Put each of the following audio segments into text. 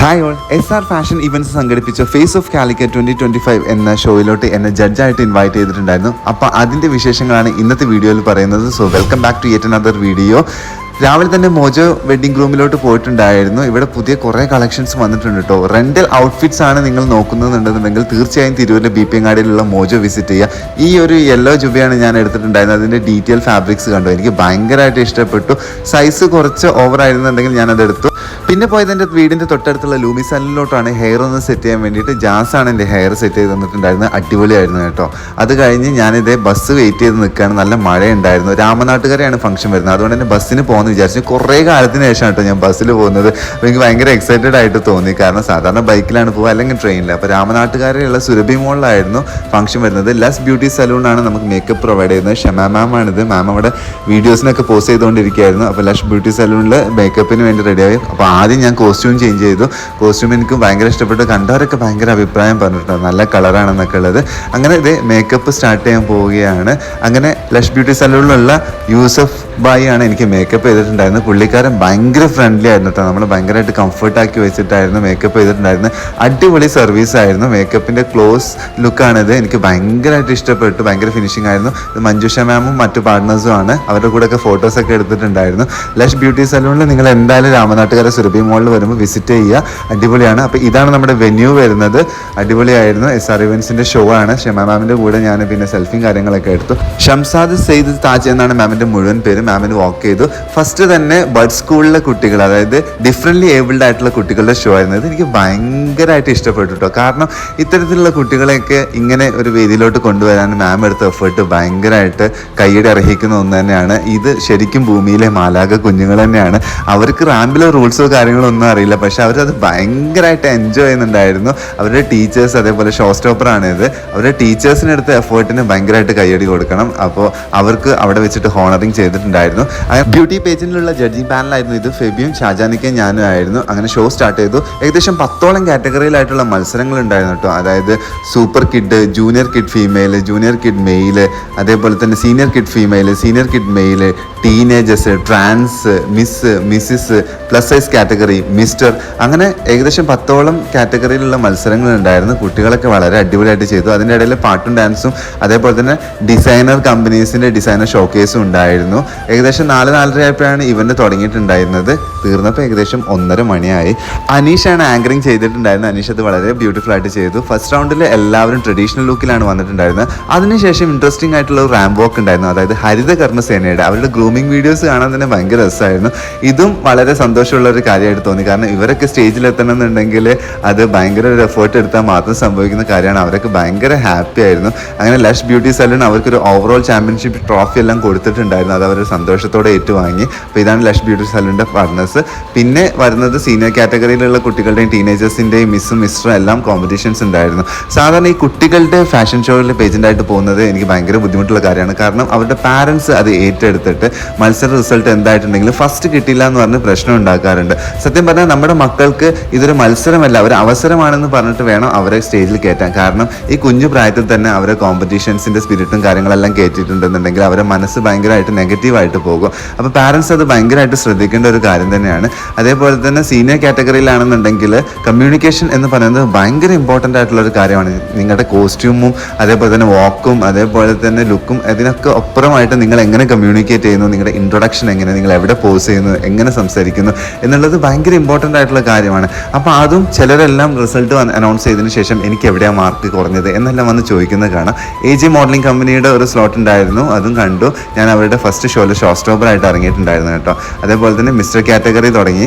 Hi all, SR fashion events സംഘടിപ്പിച്ച face of Calicut 2025 എന്ന ഷോയിലോട്ട് എന്നെ ജഡ്ജായിട്ട് ഇൻവൈറ്റ് ചെയ്തിട്ടുണ്ടായിരുന്നു. അപ്പോൾ അതിൻ്റെ വിശേഷങ്ങളാണ് ഇന്നത്തെ വീഡിയോയിൽ പറയുന്നത്. So welcome back to yet another video. രാവിലെ തന്നെ മോജോ വെഡ്ഡിംഗ് റൂമിലോട്ട് പോയിട്ടുണ്ടായിരുന്നു. ഇവിടെ പുതിയ കുറേ കളക്ഷൻസ് വന്നിട്ടുണ്ട് കേട്ടോ. റെൻ്റൽ ഔട്ട്ഫിറ്റ്സ് ആണ് നിങ്ങൾ നോക്കുന്നുണ്ടെന്നുണ്ടെങ്കിൽ തീർച്ചയായും തിരൂരിലെ BP അങ്ങാടിയിലുള്ള മോജോ വിസിറ്റ് ചെയ്യുക. ഈ ഒരു യെല്ലോ ജുബയാണ് ഞാൻ എടുത്തിട്ടുണ്ടായിരുന്നത്. അതിൻ്റെ ഡീറ്റെയിൽ ഫാബ്രിക്സ് കണ്ടു, എനിക്ക് ഭയങ്കരമായിട്ട് ഇഷ്ടപ്പെട്ടു. സൈസ് കുറച്ച് ഓവർ ആയിരുന്നുണ്ടെങ്കിൽ ഞാനത് എടുത്തു. പിന്നെ പോയത് എൻ്റെ വീടിൻ്റെ തൊട്ടടുത്തുള്ള ലൂമി സലൂണിലോട്ടാണ് ഹെയർ ഒന്ന് സെറ്റ് ചെയ്യാൻ വേണ്ടിയിട്ട്. ജാസാണ് എൻ്റെ ഹെയർ സെറ്റ് ചെയ്ത് തന്നിട്ടുണ്ടായിരുന്നത്. അടിപൊളിയായിരുന്നു കേട്ടോ. അത് കഴിഞ്ഞ് ഞാനിതേ ബസ് വെയിറ്റ് ചെയ്ത് നിൽക്കുകയാണ്. നല്ല മഴയുണ്ടായിരുന്നു. രാമനാട്ടുകരയാണ് ഫംഗ്ഷൻ വരുന്നത്. അതുകൊണ്ട് തന്നെ ബസ്സിന് പോകുമെന്ന് വിചാരിച്ചു. കുറേ കാലത്തിന് ശേഷം കേട്ടോ ഞാൻ ബസ്സിൽ പോകുന്നത്. അപ്പോൾ എനിക്ക് ഭയങ്കര എക്സൈറ്റഡ് ആയിട്ട് തോന്നി. കാരണം സാധാരണ ബൈക്കിലാണ് പോകുക, അല്ലെങ്കിൽ ട്രെയിനിൽ. അപ്പോൾ രാമനാട്ടുകാരെയുള്ള സുരഭി മോളിലായിരുന്നു ഫംഗ്ഷൻ വരുന്നത്. ലസ് ബ്യൂട്ടി സലൂണാണ് നമുക്ക് മേക്കപ്പ് പ്രൊവൈഡ് ചെയ്യുന്നത്. ഷമാ മാമാണിത്. മാം അവിടെ വീഡിയോസിനൊക്കെ പോസ്റ്റ് ചെയ്തുകൊണ്ടിരിക്കുകയായിരുന്നു. അപ്പോൾ ലഷ് ബ്യൂട്ടി സലൂണിൽ മേക്കപ്പിന് വേണ്ടി റെഡിയായി. അപ്പോൾ ആദ്യം ഞാൻ കോസ്റ്റ്യൂം ചേഞ്ച് ചെയ്തു. കോസ്റ്റ്യൂം എനിക്ക് ഭയങ്കര ഇഷ്ടപ്പെട്ടു. കണ്ടവരൊക്കെ ഭയങ്കര അഭിപ്രായം പറഞ്ഞിട്ടുണ്ട്, നല്ല കളറാണെന്നൊക്കെ ഉള്ളത്. അങ്ങനെ ഇത് മേക്കപ്പ് സ്റ്റാർട്ട് ചെയ്യാൻ പോവുകയാണ്. അങ്ങനെ ലഷ് ബ്യൂട്ടി സലൂണിലുള്ള യൂസഫ് ബായി ആണ് എനിക്ക് മേക്കപ്പ് ചെയ്തിട്ടുണ്ടായിരുന്നത്. പുള്ളിക്കാരൻ ഭയങ്കര ഫ്രണ്ട്ലി ആയിരുന്നു കേട്ടോ. നമ്മൾ ഭയങ്കരമായിട്ട് കംഫർട്ടാക്കി വെച്ചിട്ടായിരുന്നു മേക്കപ്പ് ചെയ്തിട്ടുണ്ടായിരുന്നത്. അടിപൊളി സർവീസ് ആയിരുന്നു. മേക്കപ്പിൻ്റെ ക്ലോസ് ലുക്കാണിത്. എനിക്ക് ഭയങ്കരമായിട്ട് ഇഷ്ടപ്പെട്ടു. ഭയങ്കര ഫിനിഷിംഗ് ആയിരുന്നു. ഇത് മഞ്ജുഷ മാമും മറ്റു പാർട്ട്നേഴ്സും ആണ്. അവരുടെ കൂടെയൊക്കെ ഫോട്ടോസൊക്കെ എടുത്തിട്ടുണ്ടായിരുന്നു. ലഷ് ബ്യൂട്ടി സലൂണിൽ നിങ്ങൾ എന്തായാലും രാമനാട്ടുകര സുരഭി മോളിൽ വരുമ്പോൾ വിസിറ്റ് ചെയ്യുക. അടിപൊളിയാണ്. അപ്പോൾ ഇതാണ് നമ്മുടെ വെന്യൂ വരുന്നത്. അടിപൊളിയായിരുന്നു. SR ഇവൻസിൻ്റെ ഷോ ആണ്. ഷമാ മാമിൻ്റെ കൂടെ ഞാൻ പിന്നെ സെൽഫിയും കാര്യങ്ങളൊക്കെ എടുത്തു. ഷംസാദ് സെയ്ദ് താജ് എന്നാണ് മാമിൻ്റെ മുഴുവൻ പേര്. മാമിന് വാക്ക് ചെയ്തു. ഫസ്റ്റ് തന്നെ ബഡ് സ്കൂളിലെ കുട്ടികൾ, അതായത് ഡിഫറെൻ്റ്ലി ഏബിൾഡ് ആയിട്ടുള്ള കുട്ടികളുടെ ഷോ ആയിരുന്നു. ഇത് എനിക്ക് ഭയങ്കരമായിട്ട് ഇഷ്ടപ്പെട്ടു കേട്ടോ. കാരണം ഇത്തരത്തിലുള്ള കുട്ടികളെയൊക്കെ ഇങ്ങനെ ഒരു വേദിയിലോട്ട് കൊണ്ടുവരാൻ മാം എടുത്ത എഫേർട്ട് ഭയങ്കരമായിട്ട് കൈയ്യടി അർഹിക്കുന്ന ഒന്ന് തന്നെയാണ്. ഇത് ശരിക്കും ഭൂമിയിലെ മാലാഖ കുഞ്ഞുങ്ങൾ തന്നെയാണ്. അവർക്ക് റാമ്പിലെ റൂൾസോ കാര്യങ്ങളോ ഒന്നും അറിയില്ല, പക്ഷെ അവരത് ഭയങ്കരമായിട്ട് എൻജോയ് ചെയ്യുന്നുണ്ടായിരുന്നു. അവരുടെ ടീച്ചേഴ്സ്, അതേപോലെ ഷോ സ്റ്റോപ്പറാണ് ഇത്. അവരുടെ ടീച്ചേഴ്സിനെടുത്ത എഫേർട്ടിന് ഭയങ്കരമായിട്ട് കൈയ്യടി കൊടുക്കണം. അപ്പോൾ അവർക്ക് അവിടെ വെച്ചിട്ട് ഹോണറിങ് ചെയ്തിട്ടുണ്ടായിരുന്നു. അങ്ങനെ ബ്യൂട്ടി പേജിലുള്ള ജഡ്ജിങ് പാനലായിരുന്നു ഇത്. ഫെബിയും ഷാജാനിക്കയും ഞാനും ആയിരുന്നു. അങ്ങനെ ഷോ സ്റ്റാർട്ട് ചെയ്തു. ഏകദേശം 10ഓളം കാറ്റഗറിയിലായിട്ടുള്ള മത്സരങ്ങൾ ഉണ്ടായിരുന്നു കേട്ടോ. അതായത് super kid, junior kid female, junior kid male, അതേപോലെ തന്നെ senior kid female, senior kid male, teenagers, trans, Mrs, plus size category, mister, അങ്ങനെ ഏകദേശം 10ഓളം കാറ്റഗറിയിലുള്ള മത്സരങ്ങൾ ഉണ്ടായിരുന്നു. കുട്ടികളൊക്കെ വളരെ അടിപൊളിയായിട്ട് ചെയ്തു. അതിൻ്റെ ഇടയിൽ പാട്ടും ഡാൻസും, അതേപോലെ തന്നെ ഡിസൈനർ കമ്പനീസിൻ്റെ ഡിസൈനർ ഷോക്കേസും ഉണ്ടായിരുന്നു. ഏകദേശം 4-4:30 ആയപ്പോഴാണ് ഇവൻ്റ് തുടങ്ങിയിട്ടുണ്ടായിരുന്നത്. തീർന്നപ്പോൾ ഏകദേശം 1:30 മണിയായി. അനീഷാണ് ആങ്കറിങ് ചെയ്തിട്ടുണ്ടായിരുന്നത്. അനീഷ് അത് വളരെ ബ്യൂട്ടിഫുൾ ആയിട്ട് ചെയ്തു. ഫസ്റ്റ് റൗണ്ടിൽ എല്ലാവരും ട്രഡീഷണൽ ലുക്കിലാണ് വന്നിട്ടുണ്ടായിരുന്നത്. അതിനുശേഷം ഇൻട്രസ്റ്റിംഗ് ആയിട്ടുള്ള ഒരു റാമ്പ് വാക്ക് ഉണ്ടായിരുന്നു. അതായത് ഹരിത കർമ്മസേനയുടെ അവരുടെ ഗ്രൂമിംഗ് വീഡിയോസ് കാണാൻ തന്നെ ഭയങ്കര രസമായിരുന്നു. ഇതും വളരെ സന്തോഷമുള്ള ഒരു കാര്യമായിട്ട് തോന്നി. കാരണം ഇവരൊക്കെ സ്റ്റേജിൽ എത്തണമെന്നുണ്ടെങ്കിൽ അത് ഭയങ്കര ഒരു എഫേർട്ട് എടുത്താൽ മാത്രം സംഭവിക്കുന്ന കാര്യമാണ്. അവരൊക്കെ ഭയങ്കര ഹാപ്പി ആയിരുന്നു. അങ്ങനെ ലഷ് ബ്യൂട്ടി സലൂൺ അവർക്കൊരു ഓവറോൾ ചാമ്പ്യൻഷിപ്പ് ട്രോഫി എല്ലാം കൊടുത്തിട്ടുണ്ടായിരുന്നു. അത് അവർ സന്തോഷത്തോടെ ഏറ്റുവാങ്ങി. അപ്പോൾ ഇതാണ് ലഷ് ബ്യൂട്ടി സലൂണിൻ്റെ പാർട്ട്നേഴ്സ്. പിന്നെ വരുന്നത് സീനിയർ കാറ്റഗറിയിലുള്ള കുട്ടികളുടെയും ടീനേജേഴ്സിൻ്റെയും മിസ്റ്ററും എല്ലാം കോമ്പറ്റീഷൻസ് ഉണ്ടായിരുന്നു. സാധാരണ ഈ കുട്ടികളുടെ ഫാഷൻ ഷോയിൽ പേജൻ്റായിട്ട് പോകുന്നത് എനിക്ക് ഭയങ്കര ബുദ്ധിമുട്ടുള്ള കാര്യമാണ്. കാരണം അവരുടെ പാരൻസ് അത് ഏറ്റെടുത്തിട്ട് മത്സര റിസൾട്ട് എന്തായിട്ടുണ്ടെങ്കിലും ഫസ്റ്റ് കിട്ടില്ല എന്ന് പറഞ്ഞ് പ്രശ്നം ഉണ്ടാക്കാറുണ്ട്. സത്യം പറഞ്ഞാൽ നമ്മുടെ മക്കൾക്ക് ഇതൊരു മത്സരമല്ല, ഒരു അവസരമാണെന്ന് പറഞ്ഞിട്ട് വേണം അവരെ സ്റ്റേജിൽ കയറ്റാൻ. കാരണം ഈ കുഞ്ഞു പ്രായത്തിൽ തന്നെ അവരെ കോമ്പറ്റീഷൻസിൻ്റെ സ്പിരിറ്റും കാര്യങ്ങളെല്ലാം കയറ്റിയിട്ടുണ്ടെന്നുണ്ടെങ്കിൽ അവരെ മനസ്സ് ഭയങ്കരമായിട്ട് നെഗറ്റീവായിട്ട് പോകും. അപ്പോൾ പാരൻസ് അത് ഭയങ്കരമായിട്ട് ശ്രദ്ധിക്കേണ്ട ഒരു കാര്യം തന്നെയാണ്. അതേപോലെ തന്നെ സീനിയർ കാറ്റഗറിയിലാണെന്നുണ്ടെങ്കിൽ കമ്മ്യൂണിക്കേഷൻ എന്ന് പറയുന്നത് ഭയങ്കര ഇമ്പോർട്ടൻ്റ് ആയിട്ടുള്ള ഒരു കാര്യമാണ്. നിങ്ങളുടെ കോസ്റ്റ്യൂമും അതേപോലെ തന്നെ വാക്കും അതേപോലെ തന്നെ ലുക്കും അതിനൊക്കെ അപ്പുറമായിട്ട് നിങ്ങൾ എങ്ങനെ കമ്മ്യൂണിക്കേറ്റ് ചെയ്യുന്നു, നിങ്ങളുടെ ഇൻട്രൊഡക്ഷൻ എങ്ങനെ, നിങ്ങൾ എവിടെ പോസ് ചെയ്യുന്നു, എങ്ങനെ സംസാരിക്കുന്നു എന്നുള്ളത് ഭയങ്കര ഇമ്പോർട്ടൻ്റ് ആയിട്ടുള്ള കാര്യമാണ്. അപ്പോൾ അതും ചിലരെല്ലാം റിസൾട്ട് അനൗൺസ് ചെയ്തതിന് ശേഷം എനിക്ക് എവിടെയാണ് മാർക്ക് കുറഞ്ഞത് എന്നെല്ലാം വന്ന് ചോദിക്കുന്നത് കാണാം. AJ മോഡലിംഗ് കമ്പനിയുടെ ഒരു സ്ലോട്ട് ഉണ്ടായിരുന്നു, അതും കണ്ടു. ഞാൻ അവരുടെ ഫസ്റ്റ് ഷോയിൽ ഷോ സ്റ്റോപ്പറായിട്ട് ഇറങ്ങിയിട്ടുണ്ടായിരുന്നു കേട്ടോ. അതേപോലെ തന്നെ മിസ്റ്റർ കാറ്റഗറി തുടങ്ങി.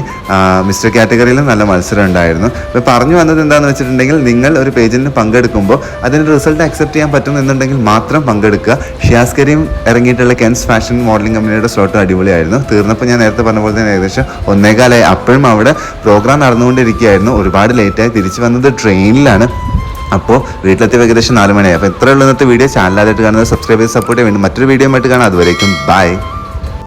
മിസ്റ്റർ കാറ്റഗറിയിലും നല്ല മത്സരം ഉണ്ടായിരുന്നു. അപ്പോൾ പറഞ്ഞു വന്നത് എന്താണെന്ന് വെച്ചിട്ടുണ്ടെങ്കിൽ, നിങ്ങൾ ഒരു പേജിന് പങ്കെടുക്കുമ്പോൾ അതിൻ്റെ റിസൾട്ട് അക്സെപ്റ്റ് ചെയ്യാൻ പറ്റുമെന്നുണ്ടെങ്കിൽ മാത്രം പങ്കെടുക്കുക. ഷിയാസ് കരീം ഇറങ്ങിയിട്ടുള്ള കെൻസ് ഫാഷൻ മോഡലിംഗ് കമ്പനിയുടെ സ്ലോട്ട് അടിപൊളിയായിരുന്നു. തീർന്നപ്പോൾ ഞാൻ നേരത്തെ പറഞ്ഞ പോലെ തന്നെ ഏകദേശം 1:15 അപ്പോഴും അവിടെ പ്രോഗ്രാം നടന്നുകൊണ്ടിരിക്കുകയായിരുന്നു. ഒരുപാട് ലേറ്റായി തിരിച്ചു വന്നത് ട്രെയിനിലാണ്. അപ്പോൾ വീട്ടിലെത്തിയ ഏകദേശം 4 മണിയായി. അപ്പോൾ ഇത്രയുള്ള ഇന്നത്തെ വീഡിയോ. ചാനലായിട്ട് കാണുന്നത് സബ്സ്ക്രൈബ് ചെയ്ത് സപ്പോർട്ട് ചെയ്യാൻ വേണ്ടി മറ്റൊരു വീഡിയോ ആയിട്ട് കാണാം. അതുവരേക്കും ബൈ.